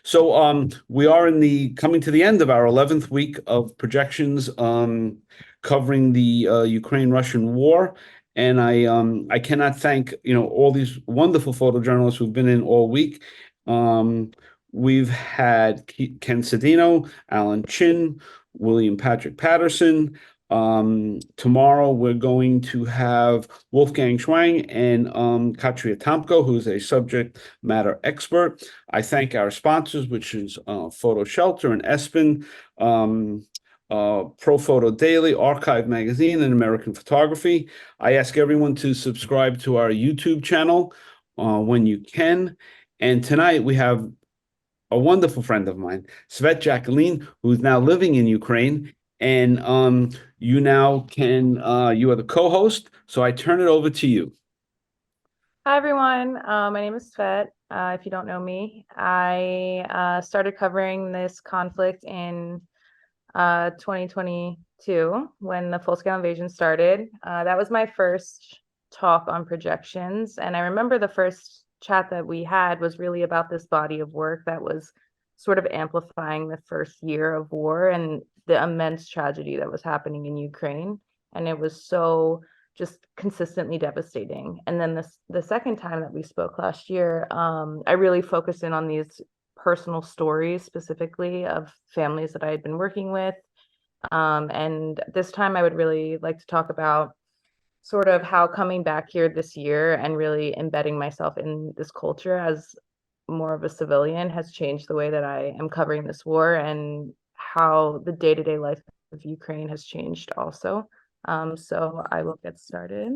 So we are coming to the end of our 11th week of projections covering the Ukraine-Russian war. And I cannot thank, all these wonderful photojournalists who've been in all week. Um, we've had Ken Cedino, Alan Chin, William Patrick Patterson. Tomorrow we're going to have Wolfgang Schwang and Katria Tomko, who's a subject matter expert. I thank our sponsors, which is Photo Shelter and Espen, Pro Photo Daily, Archive Magazine, and American Photography. I ask everyone to subscribe to our YouTube channel when you can. And tonight we have a wonderful friend of mine, Svet Jacqueline, who's now living in Ukraine. And you are the co-host, so I turn it over to you. Hi, everyone. My name is Svet. If you don't know me, I started covering this conflict in 2022 when the full-scale invasion started. That was my first talk on projections. And I remember the first chat that we had was really about this body of work that was sort of amplifying the first year of war and the immense tragedy that was happening in Ukraine. And it was so just consistently devastating. And then the second time that we spoke last year, I really focused in on these personal stories specifically of families that I had been working with. And this time I would really like to talk about sort of how coming back here this year and really embedding myself in this culture as more of a civilian has changed the way that I am covering this war and how the day-to-day life of Ukraine has changed also. So I will get started.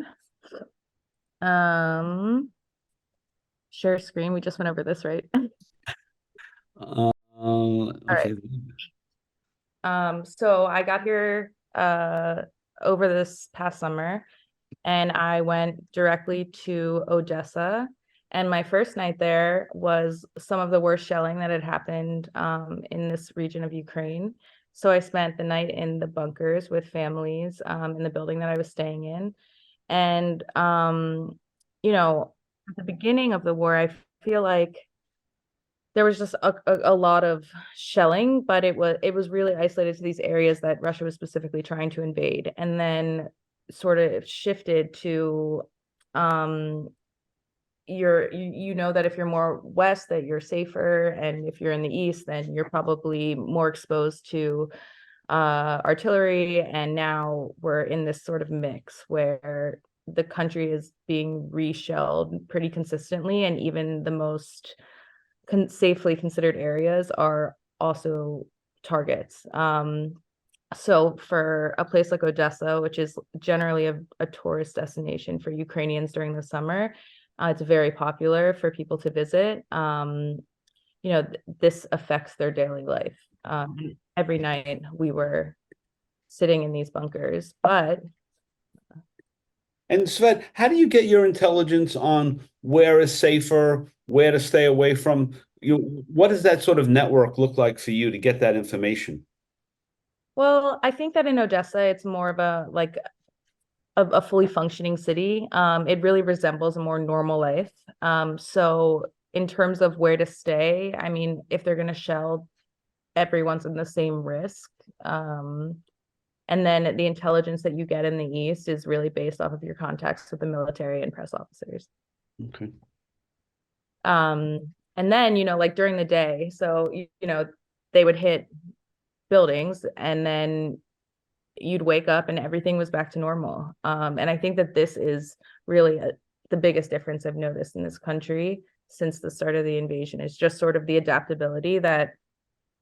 Share screen. We just went over this, right? Okay. So I got here over this past summer and I went directly to Odessa. And my first night there was some of the worst shelling that had happened in this region of Ukraine. So I spent the night in the bunkers with families in the building that I was staying in. And, at the beginning of the war, I feel like there was just a lot of shelling, but it was really isolated to these areas that Russia was specifically trying to invade, and then sort of shifted to you know that if you're more west that you're safer, and if you're in the east then you're probably more exposed to artillery. And now we're in this sort of mix where the country is being reshelled pretty consistently, and even the most safely considered areas are also targets. So for a place like Odessa, which is generally a tourist destination for Ukrainians during the summer, it's very popular for people to visit. This affects their daily life. Every night we were sitting in these bunkers, but And Svet, how do you get your intelligence on where is safer, where to stay away from? What does that sort of network look like for you to get that information? well, I think that in Odessa, it's more of a fully functioning city. It really resembles a more normal life. So in terms of where to stay, I mean, if they're going to shell, everyone's in the same risk. And then the intelligence that you get in the East is really based off of your contacts with the military and press officers. Okay. And then, like during the day, so, they would hit buildings and then you'd wake up and everything was back to normal. And I think that this is really the biggest difference I've noticed in this country since the start of the invasion is just sort of the adaptability that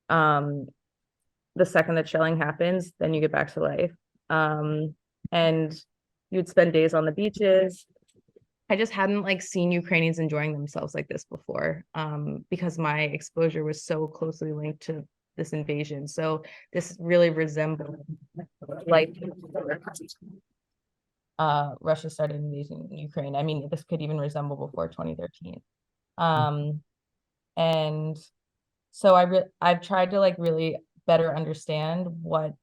the second that shelling happens, then you get back to life. And you'd spend days on the beaches. I just hadn't seen Ukrainians enjoying themselves like this before, because my exposure was so closely linked to this invasion. So this really resembled like Russia started invading Ukraine. I mean, this could even resemble before 2013. And so I've tried to really better understand what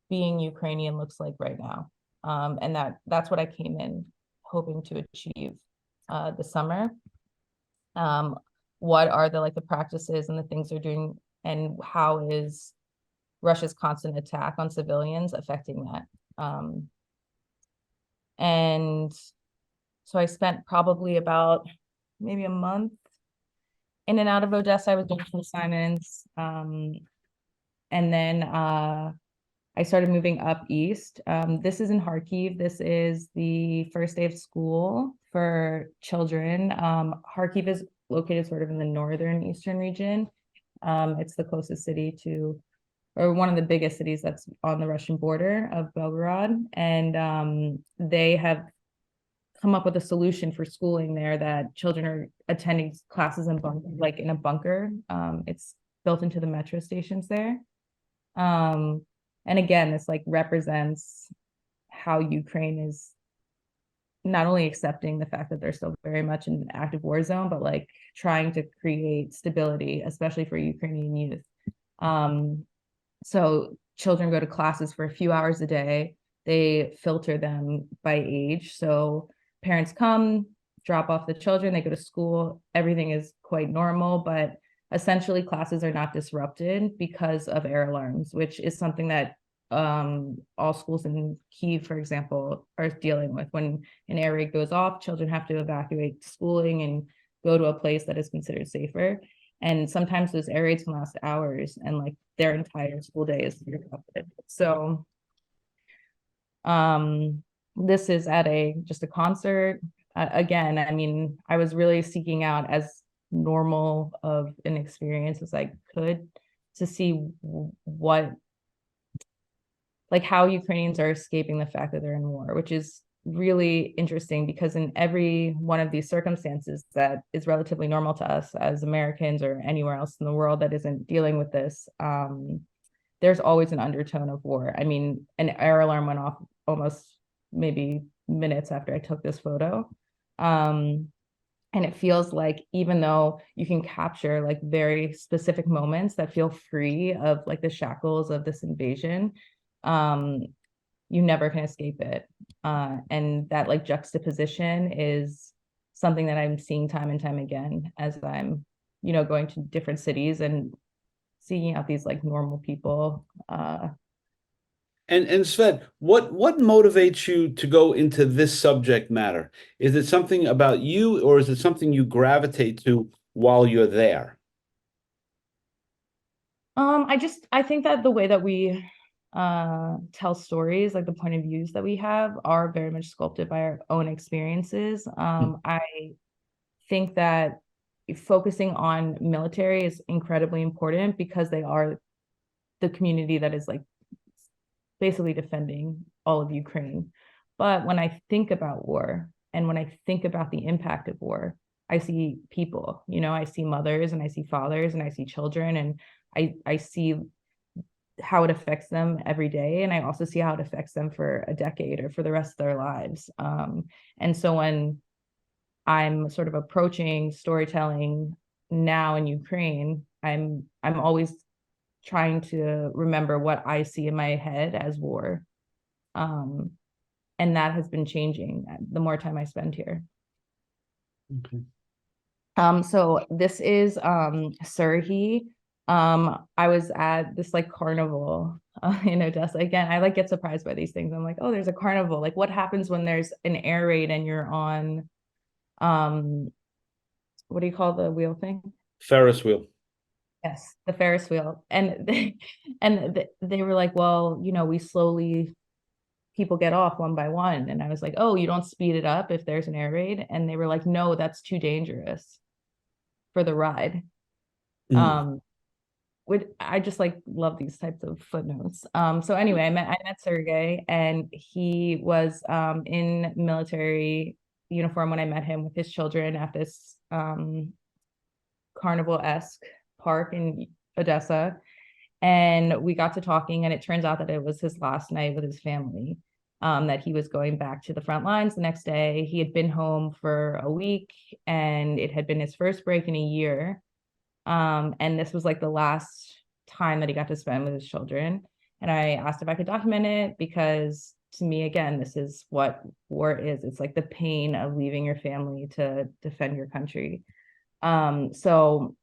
being Ukrainian looks like right now. And that's what I came in hoping to achieve this summer. what are the like the practices and the things they're doing, and how is Russia's constant attack on civilians affecting that. And so I spent probably about maybe a month in and out of Odessa. I was doing some assignments. And then I started moving up east. This is in Kharkiv. This is the first day of school for children. Kharkiv is located sort of in the northern eastern region. It's the closest city to, or one of the biggest cities that's on the Russian border of Belgorod. And they have come up with a solution for schooling there, that children are attending classes in like in a bunker. It's built into the metro stations there. And again, this like represents how Ukraine is not only accepting the fact that they're still very much in an active war zone, but like trying to create stability, especially for Ukrainian youth. So children go to classes for a few hours a day. They filter them by age. So parents come, drop off the children, they go to school, everything is quite normal, but essentially classes are not disrupted because of air alarms, which is something that all schools in Kyiv, for example, are dealing with. When an air raid goes off, children have to evacuate schooling and go to a place that is considered safer. And sometimes those air raids can last hours, and like their entire school day is disrupted. So this is at just a concert. Again, I mean, I was really seeking out as normal of an experience as I could, to see what, like how Ukrainians are escaping the fact that they're in war, which is really interesting, because in every one of these circumstances that is relatively normal to us as Americans or anywhere else in the world that isn't dealing with this, there's always an undertone of war. I mean, an air alarm went off almost maybe minutes after I took this photo. And it feels like, even though you can capture like very specific moments that feel free of like the shackles of this invasion, you never can escape it. And that like juxtaposition is something that I'm seeing time and time again as I'm, going to different cities and seeking out these like normal people. And Svet, what motivates you to go into this subject matter? Is it something about you, or is it something you gravitate to while you're there? I think that the way that we tell stories, like the point of views that we have, are very much sculpted by our own experiences. I think that focusing on military is incredibly important, because they are the community that is like basically defending all of Ukraine. But when I think about war, and when I think about the impact of war, I see people, I see mothers, and I see fathers, and I see children, and I see how it affects them every day. And I also see how it affects them for a decade or for the rest of their lives. And so when I'm sort of approaching storytelling now in Ukraine, I'm always trying to remember what I see in my head as war. And that has been changing the more time I spend here. Okay. So this is Surhi. I was at this like carnival in Odessa. Again, I like get surprised by these things. I'm like, oh, there's a carnival. Like, what happens when there's an air raid and you're on what do you call the wheel thing? Ferris wheel. Yes, the Ferris wheel. And they were like, well, we slowly, people get off one by one. And I was like, oh, you don't speed it up if there's an air raid? And they were like, no, that's too dangerous for the ride. Mm. I just like love these types of footnotes. So anyway, I met Sergey, and he was in military uniform when I met him, with his children at this carnival-esque park in Odessa. And we got to talking, and it turns out that it was his last night with his family, that he was going back to the front lines the next day. He had been home for a week, and it had been his first break in a year. And this was like the last time that he got to spend with his children. And I asked if I could document it, because to me, again, this is what war is. It's like the pain of leaving your family to defend your country. So,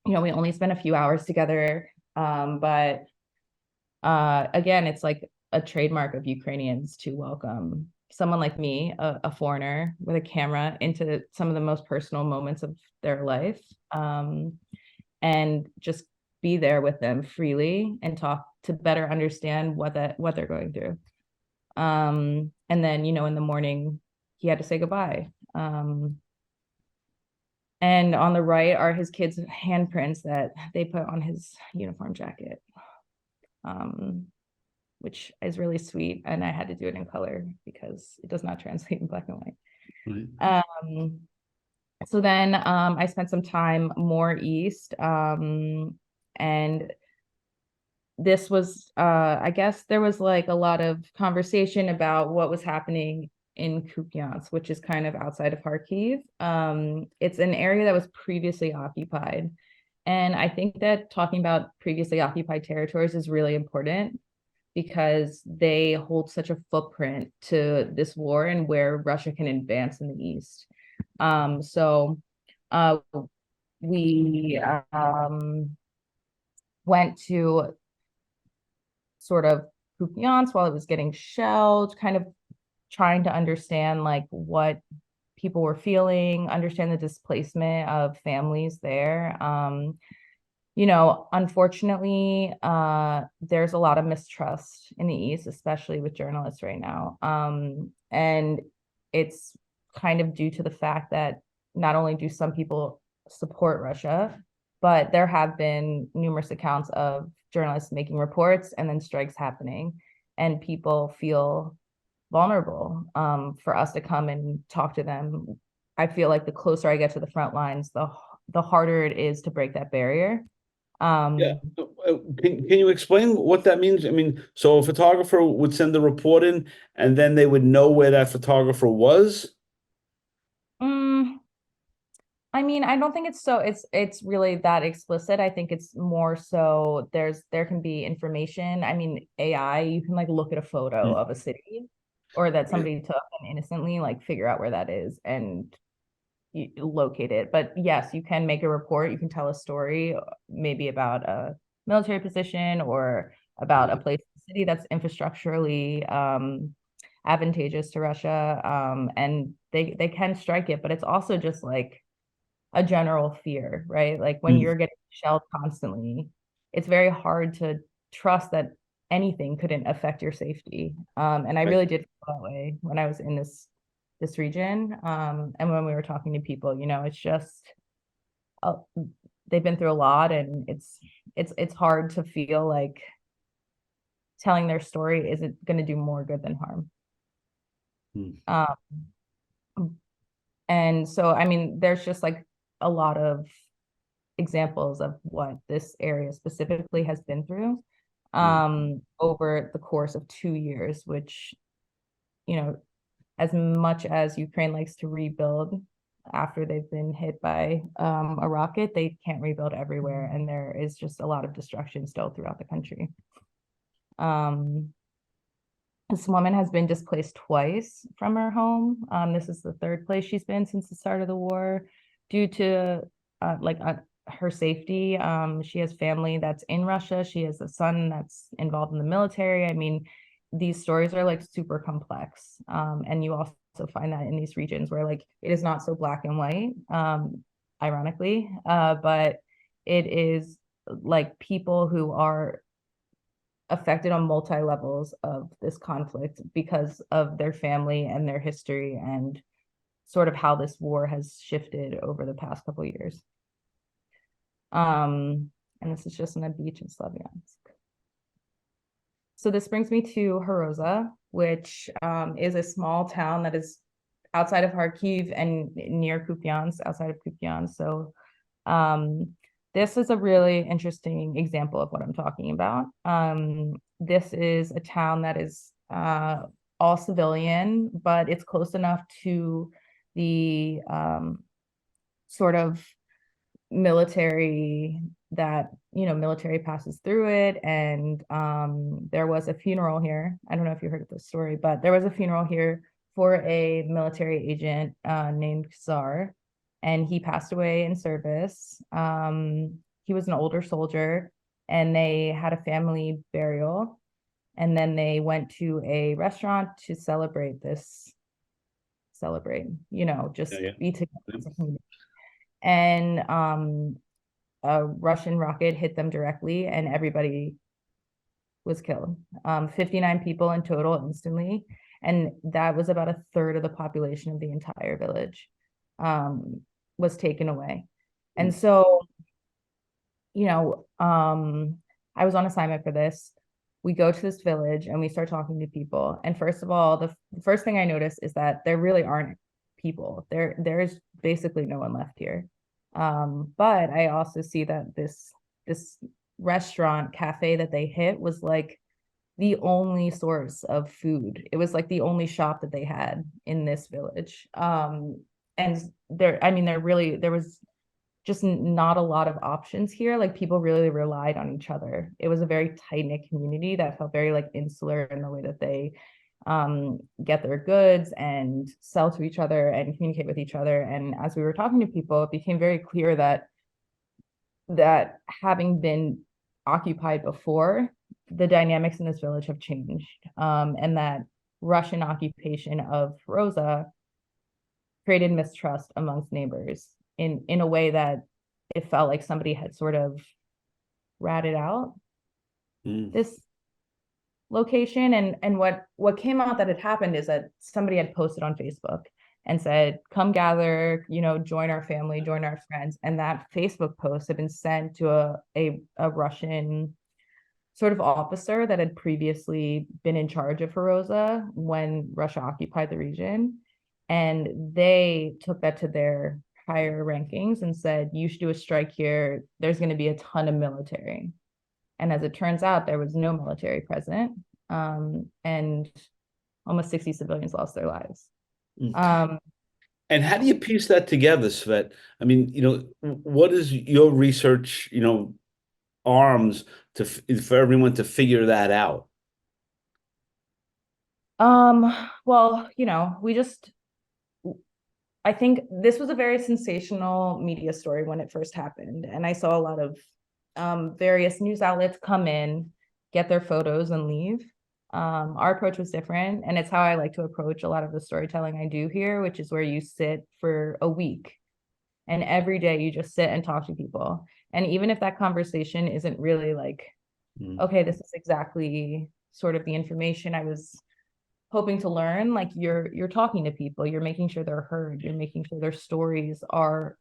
we only spent a few hours together. But again, it's like a trademark of Ukrainians to welcome someone like me, a foreigner with a camera, into some of the most personal moments of their life, and just be there with them freely and talk to better understand what they're going through. And then, in the morning, he had to say goodbye. And on the right are his kids' handprints that they put on his uniform jacket, um, which is really sweet. And I had to do it in color because it does not translate in black and white. Right. So then I spent some time more east. And this was, I guess there was like a lot of conversation about what was happening in Kupiansk, which is kind of outside of Kharkiv. It's an area that was previously occupied. And I think that talking about previously occupied territories is really important because they hold such a footprint to this war and where Russia can advance in the East. So uh, we went to sort of Kupiansk while it was getting shelled, kind of trying to understand like what people were feeling, understand the displacement of families there. Unfortunately, there's a lot of mistrust in the East, especially with journalists right now. And it's kind of due to the fact that not only do some people support Russia, but there have been numerous accounts of journalists making reports and then strikes happening, and people feel vulnerable for us to come and talk to them. I feel like the closer I get to the front lines, the harder it is to break that barrier. Yeah. Um, Can you explain what that means? I mean, so a photographer would send the report in and then they would know where that photographer was? mm, I mean, I don't think it's really that explicit. I think it's more so there can be information. I mean, AI, you can like look at a photo Hmm. of a city or that Right. somebody took and innocently like figure out where that is and you locate it. But yes, you can make a report, you can tell a story, maybe about a military position or about a Right. place in the city that's infrastructurally advantageous to Russia. And they can strike it, but it's also just like a general fear, right? Like when Hmm. you're getting shelled constantly, it's very hard to trust that anything couldn't affect your safety. And I Right. really did feel that way when I was in this region. And when we were talking to people, it's just uh, they've been through a lot, and it's hard to feel like telling their story isn't going to do more good than harm. Hmm. Um, and so, I mean, there's just like a lot of examples of what this area specifically has been through Right. over the course of 2 years, which, you know, as much as Ukraine likes to rebuild after they've been hit by a rocket, they can't rebuild everywhere. And there is just a lot of destruction still throughout the country. Um, this woman has been displaced twice from her home. This is the third place she's been since the start of the war due to her safety. She has family that's in Russia. She has a son that's involved in the military. I mean, these stories are like super complex. And you also find that in these regions where like it is not so black and white, ironically, but it is like people who are affected on multi levels of this conflict because of their family and their history and sort of how this war has shifted over the past couple of years. And this is just on a beach in Slavyansk. So this brings me to Hroza, which is a small town that is outside of Kharkiv and near Kupiansk, outside of Kupiansk. So um, this is a really interesting example of what I'm talking about. This is a town that is all civilian, but it's close enough to the sort of military that military passes through it. And there was a funeral here. I don't know if you heard of this story, but there was a funeral here for a military agent named Czar. and he passed away in service. He was an older soldier, and they had a family burial, and then they went to a restaurant to celebrate, Yeah, just yeah. be together Yeah. as a community. And a Russian rocket hit them directly, and everybody was killed. 59 people in total instantly, and that was about a third of the population of the entire village was taken away. And so, I was on assignment for this. We go to this village and we start talking to people. And first of all, the first thing I noticed is that there really aren't people. There's basically no one left here. But I also see that this restaurant cafe that they hit was like the only source of food. It was like the only shop that they had in this village. And there was just not a lot of options here. Like people really relied on each other. It was a very tight knit community that felt very like insular in the way that they get their goods and sell to each other and communicate with each other. And as we were talking to people, it became very clear that having been occupied before, the dynamics in this village have changed, and that Russian occupation of Rosa created mistrust amongst neighbors in a way that it felt like somebody had sort of ratted out this location. And what came out that had happened is that somebody had posted on Facebook and said, come gather, join our family, join our friends. And that Facebook post had been sent to a Russian sort of officer that had previously been in charge of Feroza when Russia occupied the region. And they took that to their higher rankings and said, you should do a strike here. There's going to be a ton of military. And as it turns out, there was no military present. And almost 60 civilians lost their lives. And how do you piece that together, Svet? I mean, what is your research, arms for everyone to figure that out? Well, I think this was a very sensational media story when it first happened. And I saw a lot of various news outlets come in, get their photos, and leave. Our approach was different. And it's how I like to approach a lot of the storytelling I do here, which is where you sit for a week and every day you just sit and talk to people. And even if that conversation isn't really like, okay, this is exactly sort of the information I was hoping to learn, like you're talking to people, you're making sure they're heard, you're making sure their stories are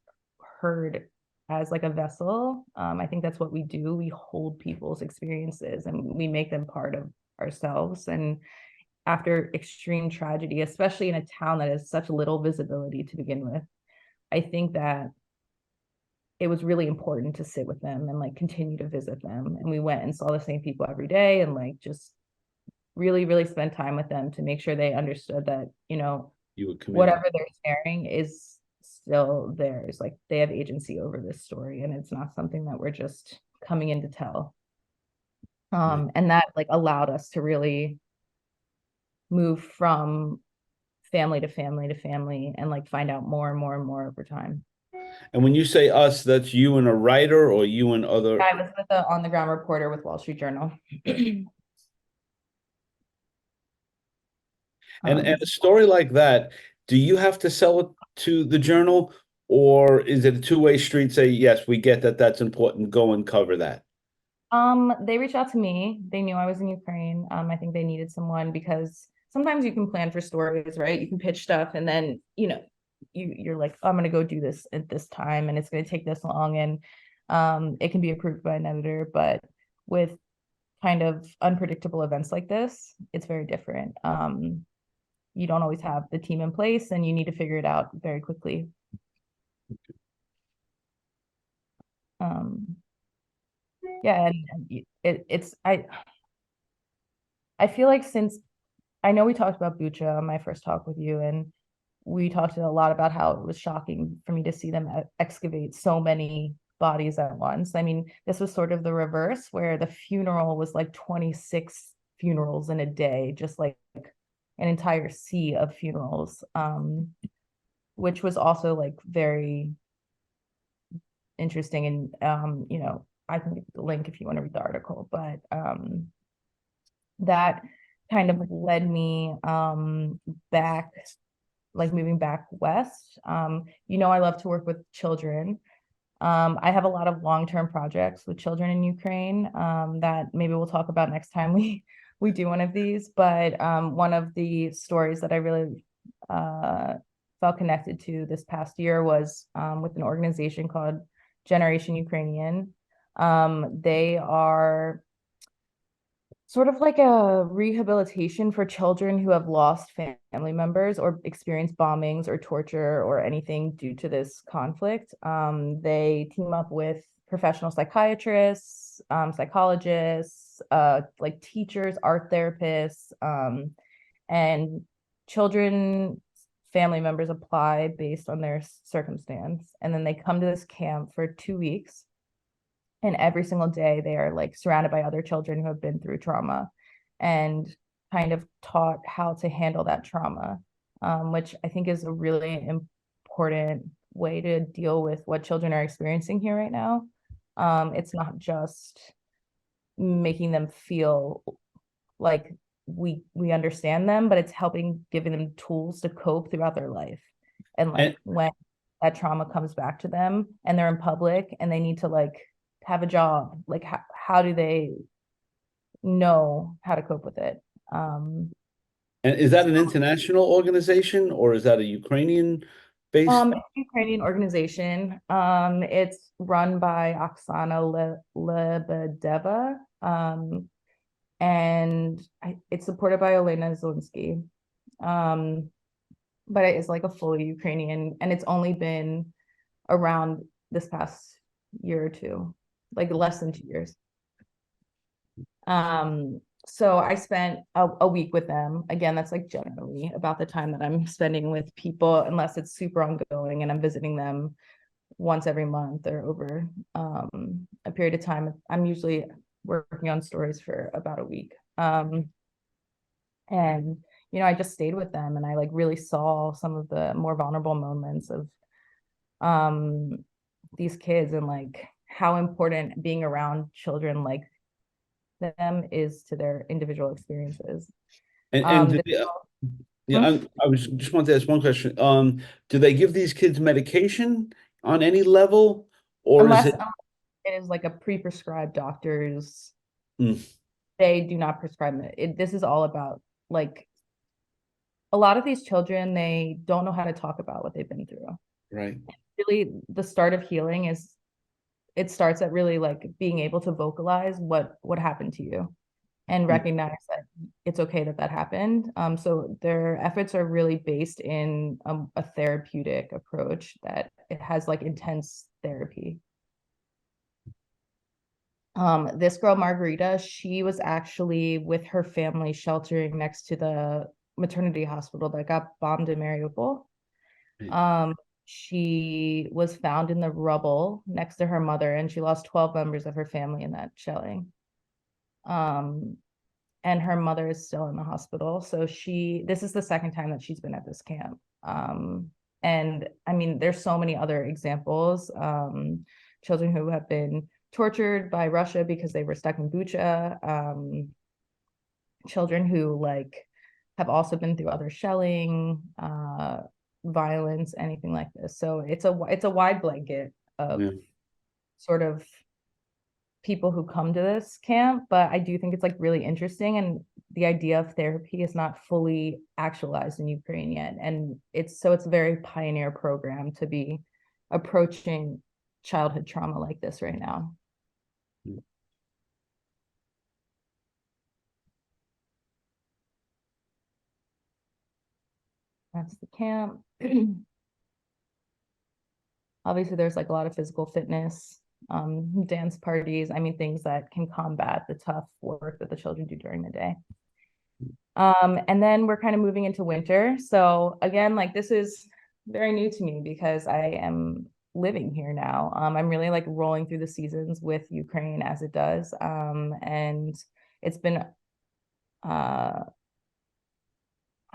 heard as like a vessel. I think that's what we do. We hold people's experiences and we make them part of ourselves. And after extreme tragedy, especially in a town that has such little visibility to begin with, I think that it was really important to sit with them and like continue to visit them. And we went and saw the same people every day and like just really, really spend time with them to make sure they understood that, You would commit. whatever they're sharing is still theirs. Like they have agency over this story and it's not something that we're just coming in to tell. Right. And that like allowed us to really move from family to family to family and like find out more and more and more over time. And when you say us, that's you and a writer or you and other. I was with the on the ground reporter with Wall Street Journal. And a story like that, do you have to sell it to the journal, or is it a two-way street? Say, yes, we get that that's important. Go and cover that. They reached out to me. They knew I was in Ukraine. I think they needed someone because sometimes you can plan for stories, right? You can pitch stuff and then, you're like, oh, I'm gonna go do this at this time and it's gonna take this long. And it can be approved by an editor, but with kind of unpredictable events like this, it's very different. You don't always have the team in place and you need to figure it out very quickly. Yeah, and I feel like since I know we talked about Bucha on my first talk with you, and we talked a lot about how it was shocking for me to see them excavate so many bodies at once. I mean, this was sort of the reverse, where the funeral was like 26 funerals in a day, just like an entire sea of funerals, which was also like very interesting. And I can get the link if you want to read the article, but that kind of led me back, like moving back west. I love to work with children. I have a lot of long-term projects with children in Ukraine that maybe we'll talk about next time we do one of these. But one of the stories that I really felt connected to this past year was with an organization called Generation Ukrainian. They are sort of like a rehabilitation for children who have lost family members or experienced bombings or torture or anything due to this conflict. They team up with professional psychiatrists, psychologists, like teachers, art therapists, and children family members apply based on their circumstance. And then they come to this camp for 2 weeks, and every single day they are like surrounded by other children who have been through trauma and kind of taught how to handle that trauma, which I think is a really important way to deal with what children are experiencing here right now. It's not just making them feel like we understand them, but it's helping giving them tools to cope throughout their life. And And like when that trauma comes back to them and they're in public and they need to like have a job, like how do they know how to cope with it? and is that an international organization or is that a Ukrainian based? It's a Ukrainian organization. It's run by Oksana Lebedeva, and it's supported by Olena Zelensky. Um, but it is like a fully Ukrainian, and it's only been around this past year or two, like less than 2 years. So I spent a week with them. Again, that's like generally about the time that I'm spending with people, unless it's super ongoing and I'm visiting them once every month or over a period of time. I'm usually working on stories for about a week. And I just stayed with them and I like really saw some of the more vulnerable moments of these kids and like how important being around children like them is to their individual experiences. And This, yeah, I was just wanted to ask one question. Do they give these kids medication on any level, or is unless it? it is like a pre-prescribed doctors, Mm, they do not prescribe it. This is all about like a lot of these children, they don't know how to talk about what they've been through. right. Really, the start of healing is it starts at really like being able to vocalize what happened to you and Mm. recognize that it's okay that that happened. So their efforts are really based in a therapeutic approach that it has like intense therapy. This girl, Margarita, she was actually with her family sheltering next to the maternity hospital that got bombed in Mariupol. Right. Um, she was found in the rubble next to her mother, and she lost 12 members of her family in that shelling. Um, and her mother is still in the hospital. So this is the second time that she's been at this camp. And I mean, there's so many other examples. Children who have been tortured by Russia because they were stuck in Bucha. Children who like have also been through other shelling, violence, anything like this. So it's a wide blanket of Yeah. sort of people who come to this camp, but I do think it's like really interesting. And the idea of therapy is not fully actualized in Ukraine yet. And it's a very pioneer program to be approaching childhood trauma like this right now. That's the camp. Obviously, there's like a lot of physical fitness, dance parties. I mean, things that can combat the tough work that the children do during the day. And then we're kind of moving into winter. So again, like this is very new to me because I am living here now. I'm really like rolling through the seasons with Ukraine as it does. And it's been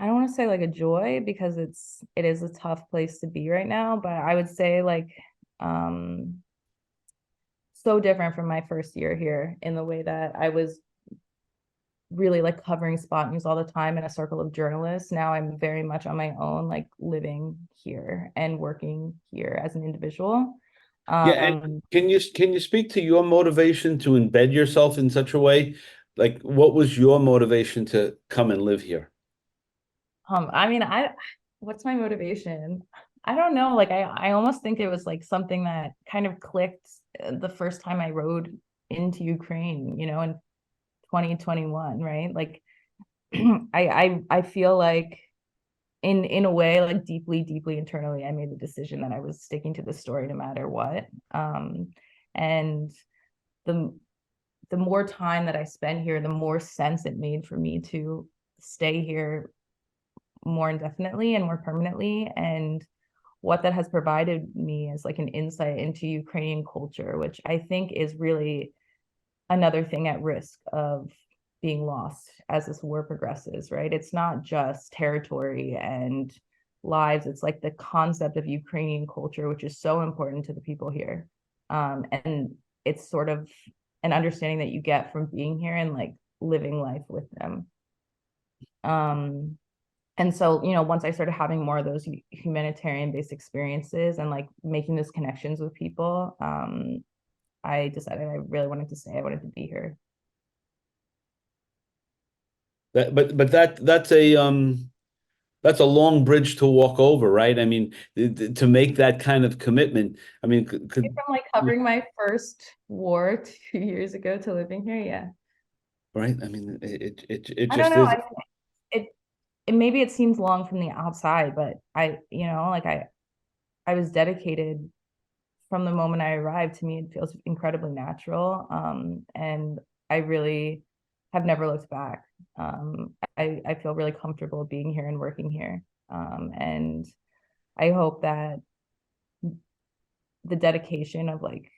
I don't want to say like a joy because it is a tough place to be right now, but I would say like um so different from my first year here in the way that I was really like covering spot news all the time in a circle of journalists. Now I'm very much on my own, like living here and working here as an individual. Yeah, and Um, can you speak to your motivation to embed yourself in such a way? Like, what was your motivation to come and live here? I mean, what's my motivation? I don't know. Like I almost think it was like something that kind of clicked the first time I rode into Ukraine, in 2021, right? Like I feel like in a way, like deeply, deeply internally, I made the decision that I was sticking to the story no matter what. And the the more time that I spent here, the more sense it made for me to stay here more indefinitely and more permanently. And what that has provided me is like an insight into Ukrainian culture, which I think is really another thing at risk of being lost as this war progresses, right? It's not just territory and lives, it's like the concept of Ukrainian culture, which is so important to the people here. And it's sort of an understanding that you get from being here and like living life with them. Um, and so, once I started having more of those humanitarian based experiences and like making those connections with people, I decided I really wanted to stay. I wanted to be here. That's a long bridge to walk over, right? I mean, to make that kind of commitment. I mean, From like covering my first war 2 years ago to living here, yeah. right? I mean, it I don't just know. is. I mean, it maybe it seems long from the outside, but like I was dedicated from the moment I arrived. To me, it feels incredibly natural. And I really have never looked back. I feel really comfortable being here and working here. And I hope that the dedication of like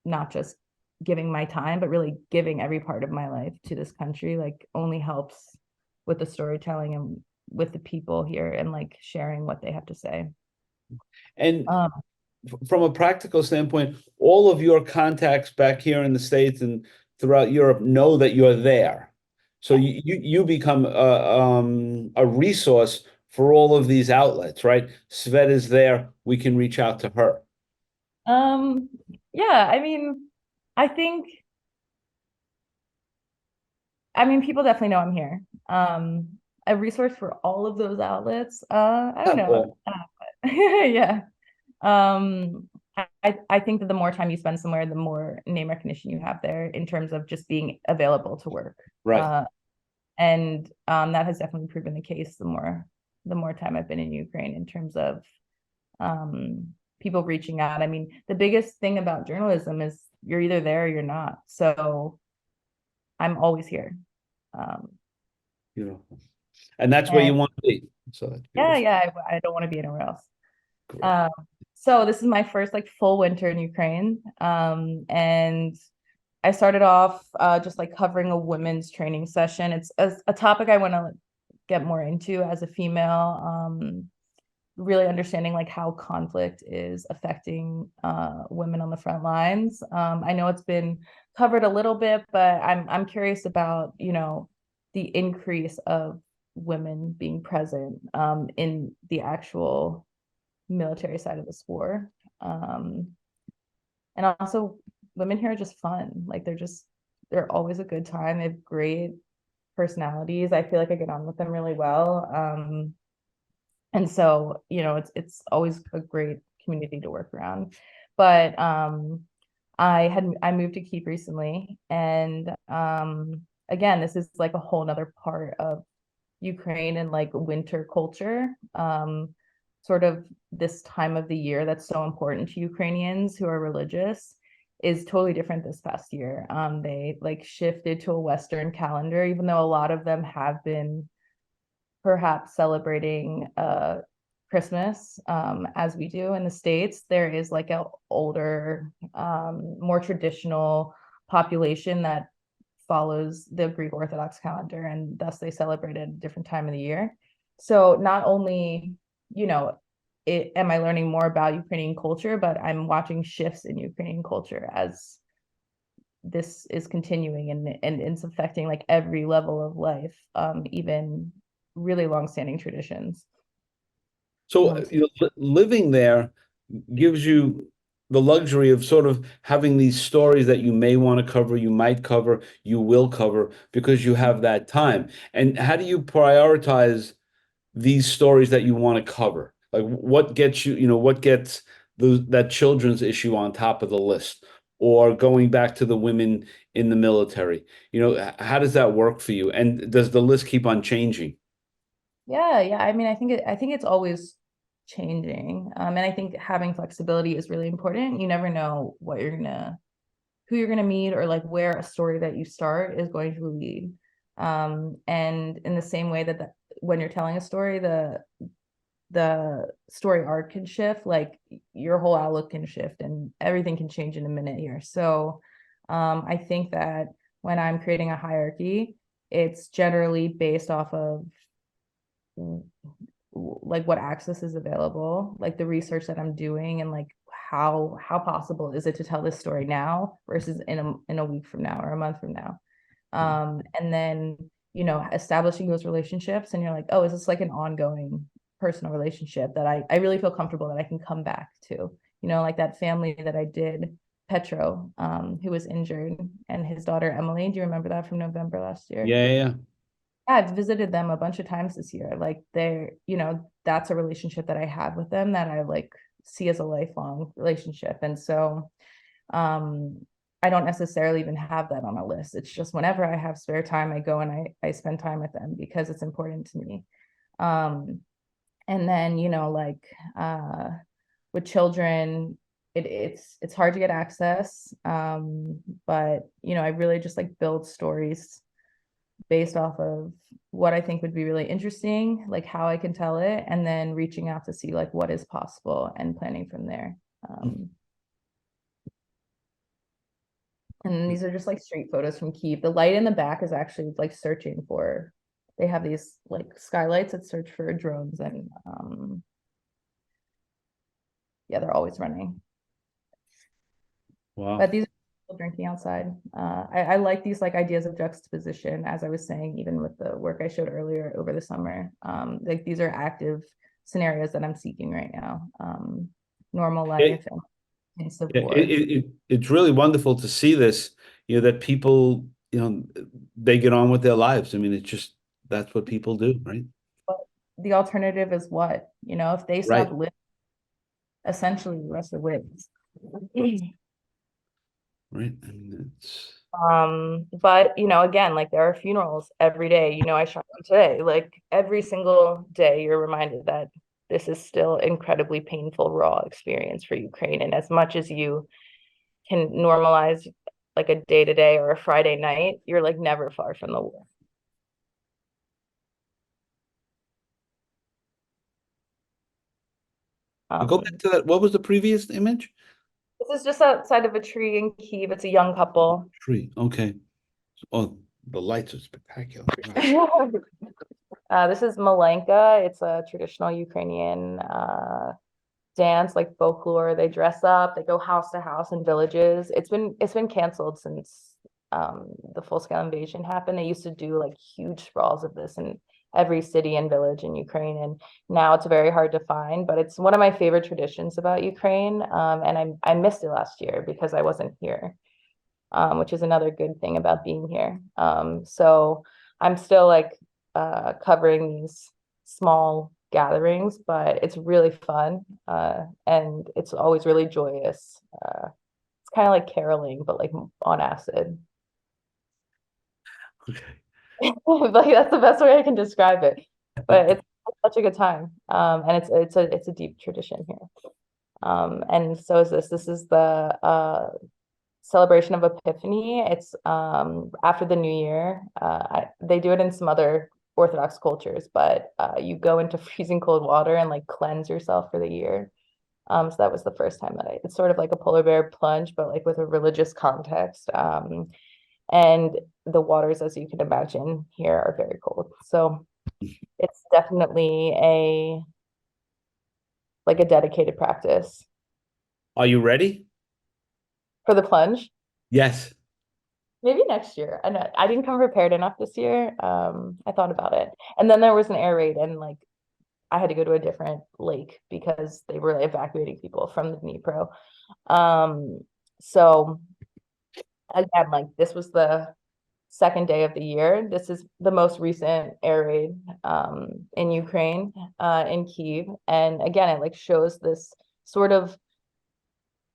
not just giving my time, but really giving every part of my life to this country, like only helps with the storytelling and with the people here and like sharing what they have to say. And Um, from a practical standpoint, all of your contacts back here in the States and throughout Europe know that you're there. So you become a resource for all of these outlets, right? Svet is there. We can reach out to her. um, yeah, I think, people definitely know I'm here. A resource for all of those outlets. I don't Not know. all. Yeah. I think that the more time you spend somewhere, the more name recognition you have there in terms of just being available to work. Right. And that has definitely proven the case the more time I've been in Ukraine in terms of people reaching out. I mean, the biggest thing about journalism is you're either there or you're not. So I'm always here. Um, Beautiful. And that's where and you want to be. So that's yeah, beautiful. yeah, I don't want to be anywhere else. Great. Um, so this is my first like full winter in Ukraine. And I started off just like covering a women's training session. It's a topic I want to get more into as a female, really understanding like how conflict is affecting women on the front lines. I know it's been covered a little bit, but I'm curious about, the increase of women being present in the actual military side of this war. Um, and also women here are just fun. Like they're always a good time. They have great personalities. I feel like I get on with them really well. And so, it's always a great community to work around. But I moved to Kyiv recently, and again, this is like a whole nother part of Ukraine and like winter culture. Sort of this time of the year that's so important to Ukrainians who are religious is totally different this past year. They like shifted to a Western calendar, even though a lot of them have been perhaps celebrating Christmas as we do in the States. There is like a older, more traditional population that follows the Greek Orthodox calendar, and thus they celebrate at a different time of the year. So not only, you know, am I learning more about Ukrainian culture, but I'm watching shifts in Ukrainian culture as this is continuing and it's affecting like every level of life, even really long-standing traditions. So, living there gives you the luxury of sort of having these stories that you may want to cover, you might cover, you will cover because you have that time. And how do you prioritize these stories that you want to cover? Like what gets you, what gets that children's issue on top of the list, or going back to the women in the military? How does that work for you? And does the list keep on changing? Yeah. I mean, I think it's always changing. And I think having flexibility is really important. You never know who you're gonna meet, or like where a story that you start is going to lead. And in the same way that when you're telling a story, the story arc can shift, like your whole outlook can shift and everything can change in a minute here. So I think that when I'm creating a hierarchy, it's generally based off of like what access is available, like the research that I'm doing, and like how possible is it to tell this story now versus in a week from now or a month from now. And then establishing those relationships, and you're like, oh, is this like an ongoing personal relationship that I really feel comfortable that I can come back to, like that family that I did, Petro, who was injured, and his daughter Emily. Do you remember that from November last year? Yeah, yeah. Yeah, I've visited them a bunch of times this year. Like that's a relationship that I have with them that I like see as a lifelong relationship. And so um I don't necessarily even have that on a list. It's just whenever I have spare time, I go and I spend time with them because it's important to me. Um and then, like with children, it's hard to get access. But I really just like build stories based off of what I think would be really interesting, like how I can tell it, and then reaching out to see like what is possible and planning from there. And these are just like street photos from Kyiv. The light in the back is actually like searching for, they have these like skylights that search for drones, and yeah, they're always running. Wow. But these are people drinking outside. I like these like ideas of juxtaposition, as I was saying, even with the work I showed earlier over the summer. Like these are active scenarios that I'm seeking right now. Normal life and hints of Yeah, war. it's really wonderful to see this, that people, they get on with their lives. I mean, it's just that's what people do, right? But the alternative is what? If they stop Right, living, essentially the rest of wins. right. I mean, it's But again, like there are funerals every day. I shot one today. Like every single day, you're reminded that this is still incredibly painful, raw experience for Ukraine. And as much as you can normalize like a day to day or a Friday night, you're like never far from the war. go back Um, to that. What was the previous image? this is just outside of a tree in Kyiv. It's a young couple. Tree. Okay. Oh, the lights are spectacular. Wow. This is Malenka. It's a traditional Ukrainian dance, like folklore. They dress up, they go house to house in villages. It's been canceled since the full-scale invasion happened. They used to do like huge sprawls of this in every city and village in Ukraine, and now it's very hard to find, but it's one of my favorite traditions about Ukraine. And I missed it last year because I wasn't here, which is another good thing about being here. So I'm still like covering these small gatherings, but it's really fun, and it's always really joyous. It's kind of like caroling, but like on acid. Okay. Like that's the best way I can describe it. But it's such a good time, and it's a deep tradition here. And so is this. This is the celebration of Epiphany. It's after the New Year. They do it in some other Orthodox cultures, but you go into freezing cold water and like cleanse yourself for the year. So that was the first time that it's sort of like a polar bear plunge, but like with a religious context. And the waters, as you can imagine, here are very cold. So it's definitely a dedicated practice Are you ready? for the plunge. Yes. maybe next year. I didn't come prepared enough this year. I thought about it. And then there was an air raid and like I had to go to a different lake because they were evacuating people from the Dnipro. Um, so again, like this was the second day of the year. This is the most recent air raid in Ukraine, in Kyiv. And again, it like shows this sort of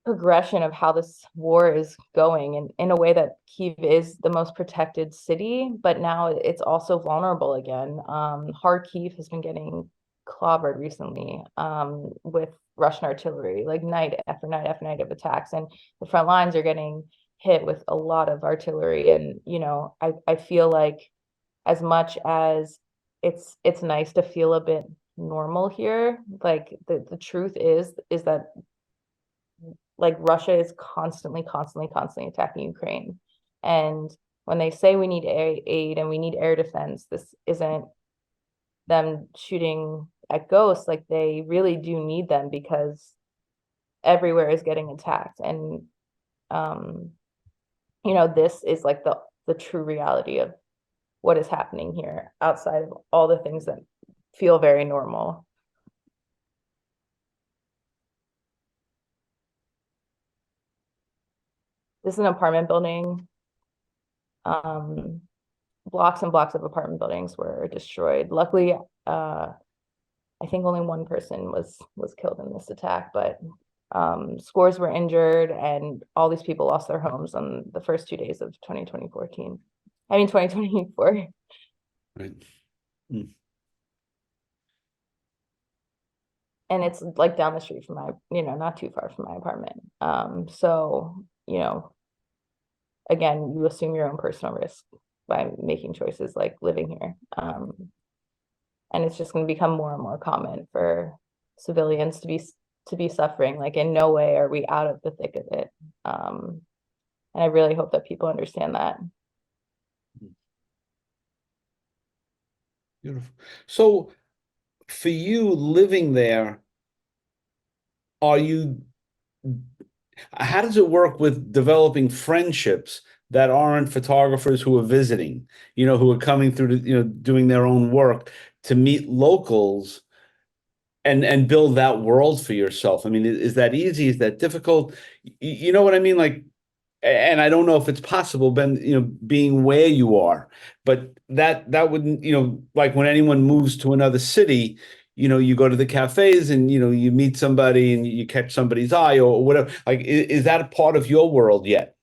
progression of how this war is going and in a way that Kyiv is the most protected city, but now it's also vulnerable again. Kharkiv has been getting clobbered recently with Russian artillery, like night after night after night of attacks. And the front lines are getting hit with a lot of artillery. And, you know, I feel like as much as it's nice to feel a bit normal here, like the truth is that like Russia is constantly attacking Ukraine. And when they say we need aid and we need air defense, this isn't them shooting at ghosts. Like they really do need them because everywhere is getting attacked. And um, you know, this is like the true reality of what is happening here outside of all the things that feel very normal. This is an apartment building. Um, Blocks and blocks of apartment buildings were destroyed. Luckily, I think only one person was killed in this attack, but scores were injured, and all these people lost their homes on the first 2 days of 2014. I mean 2024. Right. Mm. And it's like down the street from my, you know, not too far from my apartment. So, you know, again, you assume your own personal risk by making choices like living here. And it's just going to become more and more common for civilians to be suffering. Like in no way are we out of the thick of it. And I really hope that people understand that. Beautiful. So for you living there, are you, how does it work with developing friendships that aren't photographers who are visiting, who are coming through to, doing their own work to meet locals and build that world for yourself? I mean, is that easy? Is that difficult? You know what I mean? Like, and I don't know if it's possible, Ben, being where you are, but that wouldn't, like when anyone moves to another city, you go to the cafes and you meet somebody and you catch somebody's eye or whatever. Like, is that a part of your world yet?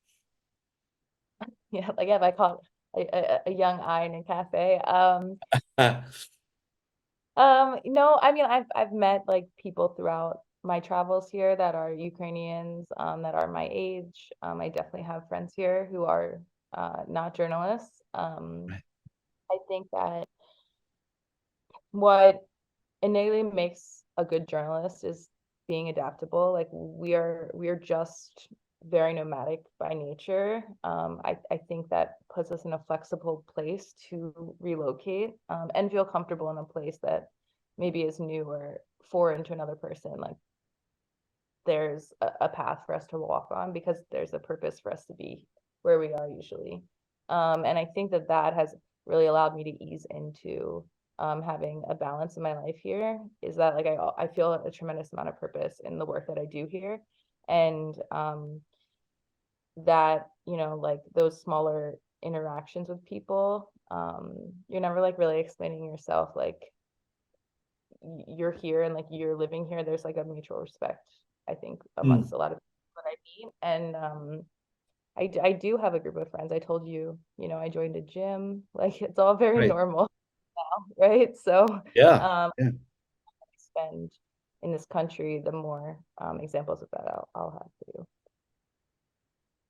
Yeah, like if I call a young eye in a cafe. No, I mean I've met like people throughout my travels here that are Ukrainians, that are my age. I definitely have friends here who are not journalists. I think that what innately makes a good journalist is being adaptable. Like we are just very nomadic by nature. I think that puts us in a flexible place to relocate, and feel comfortable in a place that maybe is new or foreign to another person. Like there's a path for us to walk on because there's a purpose for us to be where we are usually. And I think that that has really allowed me to ease into having a balance in my life here. Is that like I feel a tremendous amount of purpose in the work that I do here, and that like those smaller interactions with people, you're never like really explaining yourself, like you're here and like you're living here. There's like a mutual respect, I think, amongst Mm, a lot of people that I meet. And I do have a group of friends. I told you, I joined a gym. Like it's all very right. normal now, right? So Yeah. um Yeah. I spend in this country, the more examples of that I'll have for you.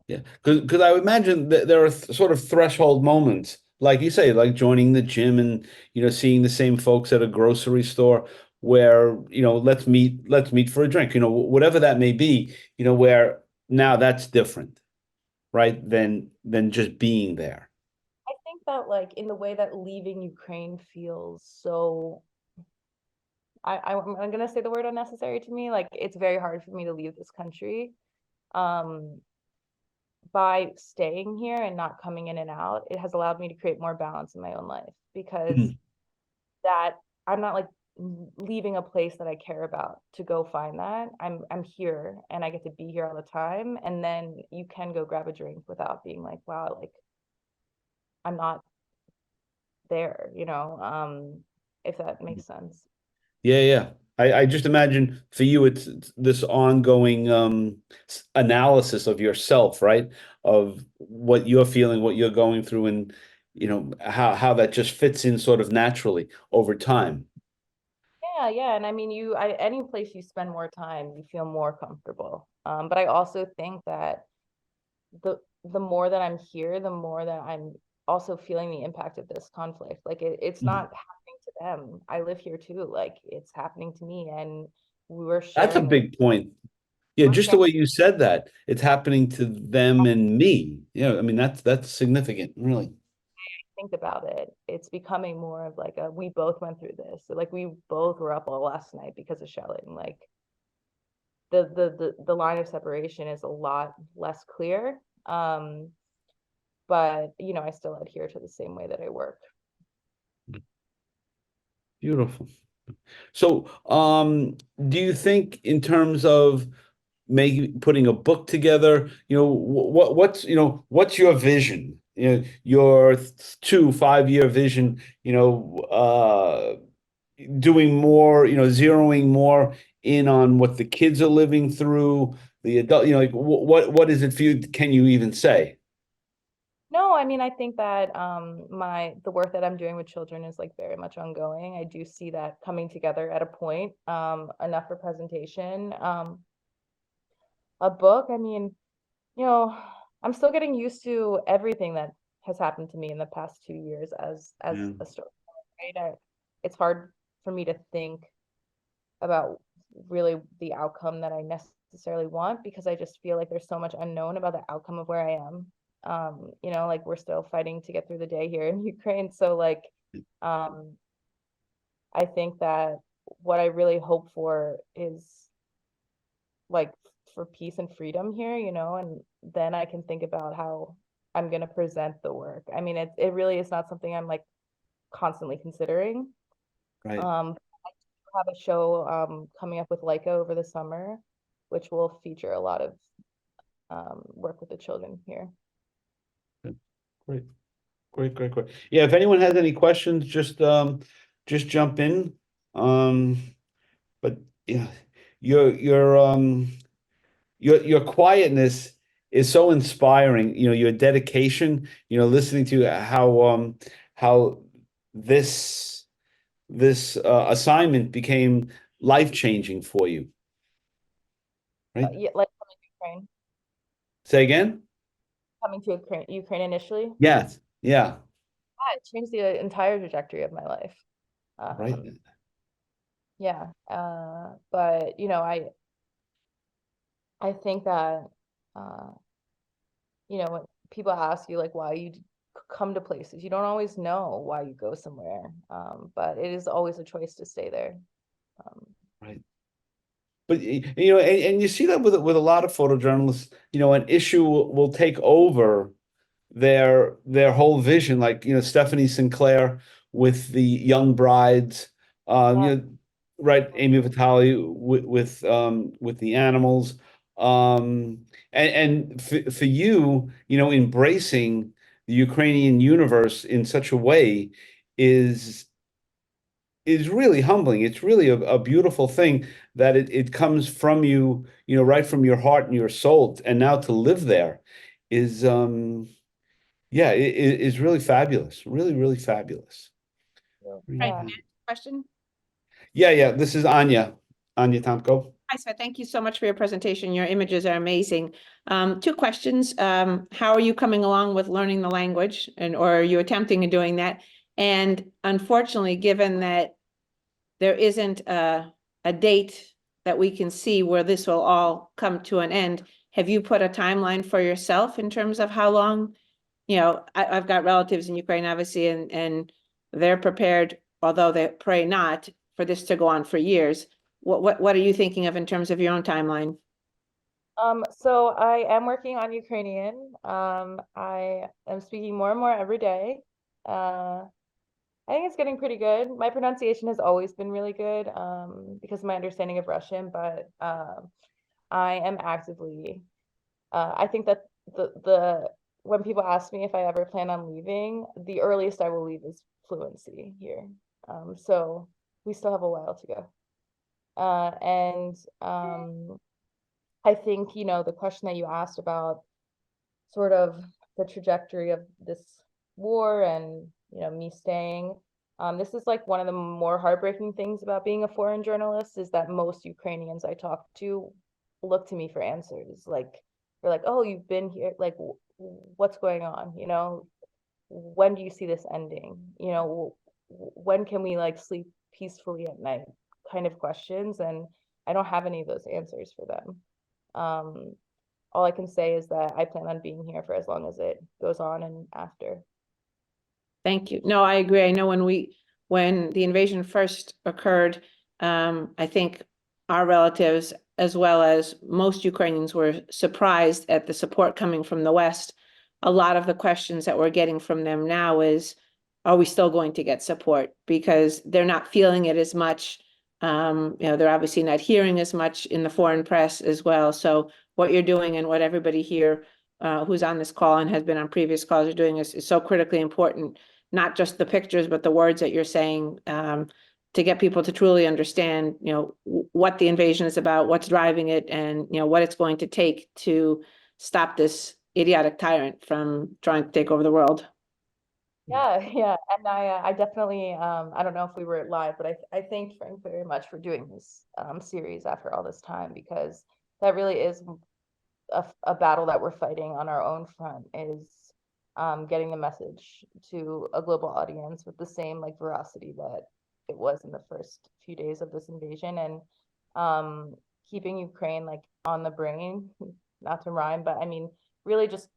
Yeah, because I would imagine that there are sort of threshold moments, like you say, like joining the gym and seeing the same folks at a grocery store, where let's meet for a drink, whatever that may be, where now that's different, right? Than just being there. I think that like in the way that leaving Ukraine feels so, I'm gonna say the word unnecessary to me. Like it's very hard for me to leave this country. Um, by staying here and not coming in and out, it has allowed me to create more balance in my own life, because Mhm. that I'm not like leaving a place that I care about to go find that. I'm here and I get to be here all the time. And then you can go grab a drink without being like, wow, like I'm not there, if that makes sense. Yeah, yeah. I just imagine for you it's this ongoing analysis of yourself, right? Of what you're feeling, what you're going through, and how that just fits in sort of naturally over time. Yeah, yeah. And I mean, any place you spend more time, you feel more comfortable. But I also think that the more that I'm here, the more that I'm also feeling the impact of this conflict. Like it's Mhm. not happening to them. I live here too. Like it's happening to me, and we're That's a sharing big point. Yeah, we're just the sharing way you said that, it's happening to them and me. I mean that's significant, really. think about it. It's becoming more of like a we both went through this. So like we both were up all last night because of shelling. Like the line of separation is a lot less clear. But I still adhere to the same way that I work. Beautiful. So, do you think in terms of maybe putting a book together, what's your vision? Your 2 5 year vision, doing more, zeroing more in on what the kids are living through, the adult, like what is it for you? Can you even say? No, I mean, I think that the work that I'm doing with children is like very much ongoing. I do see that coming together at a point, enough for presentation. A book, I mean, you know, I'm still getting used to everything that has happened to me in the past 2 years as Yeah, a story, right? It's hard for me to think about really the outcome that I necessarily want, because I just feel like there's so much unknown about the outcome of where I am. Like we're still fighting to get through the day here in Ukraine. So like um I think that what I really hope for is like for peace and freedom here, and then I can think about how I'm gonna present the work. I mean, it really is not something I'm like constantly considering. right. Um, I have a show coming up with Leica over the summer, which will feature a lot of work with the children here. Great. Great, great, great. Yeah, if anyone has any questions, just jump in. Um, but yeah, your your um your quietness is so inspiring. Your dedication, listening to how this assignment became life-changing for you, right? Yeah, like coming to Ukraine, Say again? Ukraine initially. Yes. Yeah, Yeah, it changed the entire trajectory of my life. right. Yeah, but I think that uh, when people ask you like why you come to places, you don't always know why you go somewhere. But it is always a choice to stay there. Um, Right. But and you see that with a lot of photojournalists, an issue will take over their whole vision, like Stephanie Sinclair with the young brides, yeah, right? Amy Vitale with the animals, and for you, embracing the Ukrainian universe in such a way is is really humbling. It's really a beautiful thing that it comes from you, right from your heart and your soul, and now to live there is yeah, it is really fabulous. Really, really fabulous. Right. yeah. Question? Yeah, yeah. This is Anya Tomko. Hi, Svet. Thank you so much for your presentation. Your images are amazing. Two questions. How are you coming along with learning the language, or are you attempting at doing that? And unfortunately, given that there isn't a date that we can see where this will all come to an end, have you put a timeline for yourself in terms of how long? I've got relatives in Ukraine, obviously, and they're prepared, although they pray not, for this to go on for years. What are you thinking of in terms of your own timeline? So I am working on Ukrainian. I am speaking more and more every day. I think it's getting pretty good. My pronunciation has always been really good, because of my understanding of Russian, but I am actively, I think that when people ask me if I ever plan on leaving, the earliest I will leave is fluency here. So we still have a while to go. And I think, the question that you asked about sort of the trajectory of this war and, me staying. This is like one of the more heartbreaking things about being a foreign journalist is that most Ukrainians I talk to look to me for answers. Like they're like, "Oh, you've been here. Like, what's going on? When do you see this ending? When can we like sleep peacefully at night?" Kind of questions, and I don't have any of those answers for them. Um, all I can say is that I plan on being here for as long as it goes on and after. Thank you. No, I agree. I know when the invasion first occurred, I think our relatives, as well as most Ukrainians, were surprised at the support coming from the West. A lot of the questions that we're getting from them now is, are we still going to get support? Because they're not feeling it as much. They're obviously not hearing as much in the foreign press as well. So what you're doing and what everybody here who's on this call and has been on previous calls are doing is so critically important, not just the pictures, but the words that you're saying, to get people to truly understand, what the invasion is about, what's driving it, and, what it's going to take to stop this idiotic tyrant from trying to take over the world. Yeah, yeah, and I definitely, I don't know if we were live, but I thank Frank very much for doing this series after all this time, because that really is a battle that we're fighting on our own front, is getting the message to a global audience with the same like veracity that it was in the first few days of this invasion, and keeping Ukraine like on the brain, not to rhyme, but I mean really just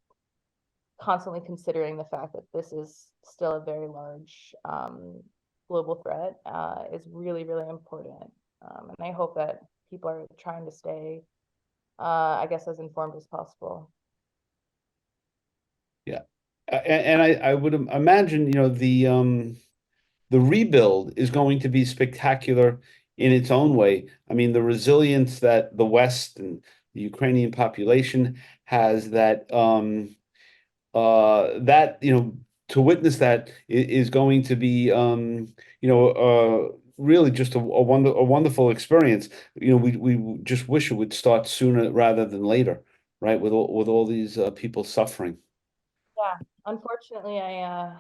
constantly considering the fact that this is still a very large global threat is really, really important. And I hope that people are trying to stay, I guess, as informed as possible. Yeah. And I would imagine, the rebuild is going to be spectacular in its own way. I mean, the resilience that the West and the Ukrainian population has, that to witness that is going to be really just a wonderful experience. We just wish it would start sooner rather than later, right? With all these people suffering. Yeah, unfortunately, yeah,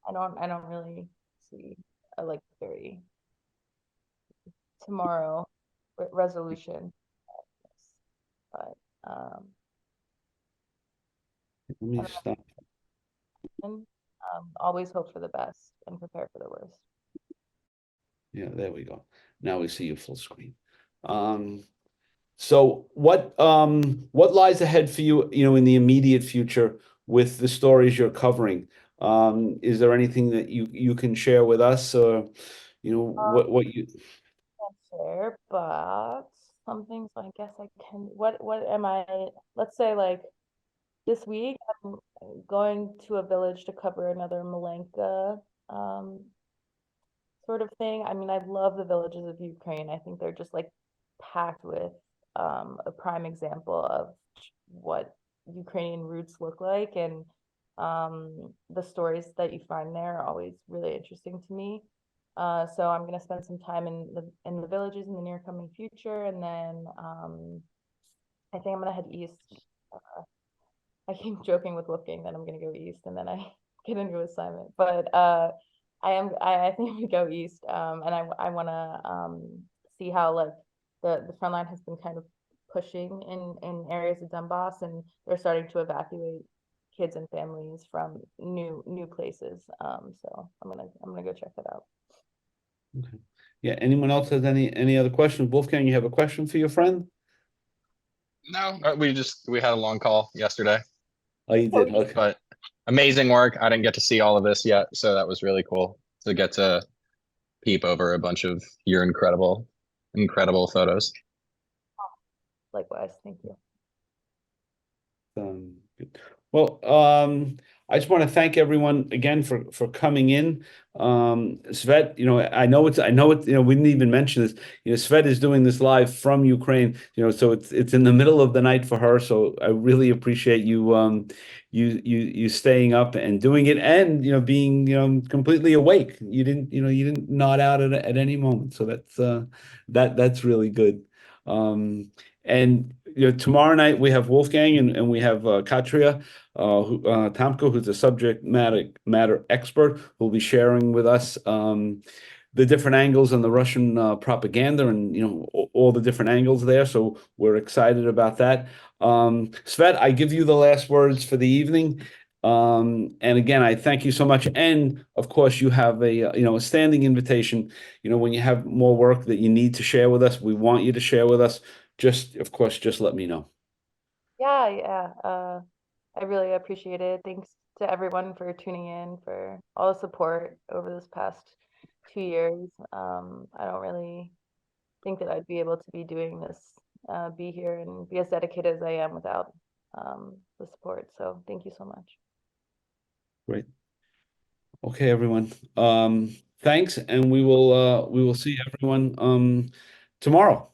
I don't really see a like very tomorrow resolution, but Let me I don't stop. know. Always hope for the best and prepare for the worst. Yeah, there we go. Now we see you full screen. So what lies ahead for you, in the immediate future with the stories you're covering? Is there anything that you can share with us, or what you Can't share, but some things I guess I can. What am I? Let's say like this week I'm going to a village to cover another Malenka um sort of thing. I mean, I love the villages of Ukraine. I think they're just like packed with a prime example of what Ukrainian roots look like, and the stories that you find there are always really interesting to me. So I'm gonna spend some time in the villages in the near coming future, and then I think I'm gonna head east. I keep joking with Wolfgang that I'm gonna go east, and then I get a new assignment. But I think I'm gonna go east, and I wanna see how like the front line has been kind of pushing in areas of Donbass, and they're starting to evacuate kids and families from new places. So I'm gonna go check that out. okay. Yeah, anyone else has any other questions? Wolfgang, you have a question for your friend? No, we had a long call yesterday, Oh, you Oh, did. Okay. but amazing work. I didn't get to see all of this yet, so that was really cool to get to peep over a bunch of your incredible photos. Likewise, thank you. Good. Well, I just want to thank everyone again for coming in. Svet, I know it's, we didn't even mention this. Svet is doing this live from Ukraine, so it's in the middle of the night for her. So I really appreciate you staying up and doing it, and being completely awake. You didn't nod out at any moment. So that's really good. And tomorrow night we have Wolfgang and we have Katria Tomko, who's a subject matter expert, who'll be sharing with us the different angles on the Russian propaganda, and all the different angles there. So we're excited about that. Svet, I give you the last words for the evening. And again, I thank you so much. And of course, you have a standing invitation. When you have more work that you need to share with us, we want you to share with us. Of course, just let me know. Yeah. I really appreciate it. Thanks to everyone for tuning in, for all the support over this past 2 years. I don't really think that I'd be able to be doing this, be here and be as dedicated as I am without the support. So thank you so much. Great. Okay, everyone. Thanks, and we will see everyone tomorrow.